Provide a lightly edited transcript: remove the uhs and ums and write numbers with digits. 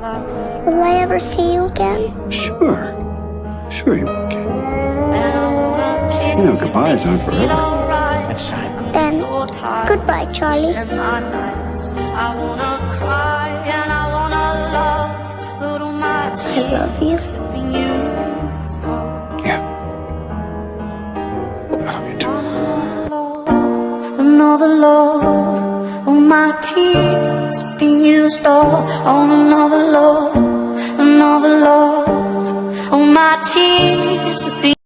Will I ever see you again? Sure. Sure you will, kid. You know, goodbyes aren't forever. Then, goodbye, Charlie. Yeah. I love you. Yeah. I love you too. Another love, all my tears have been used all on another love, all my tears have been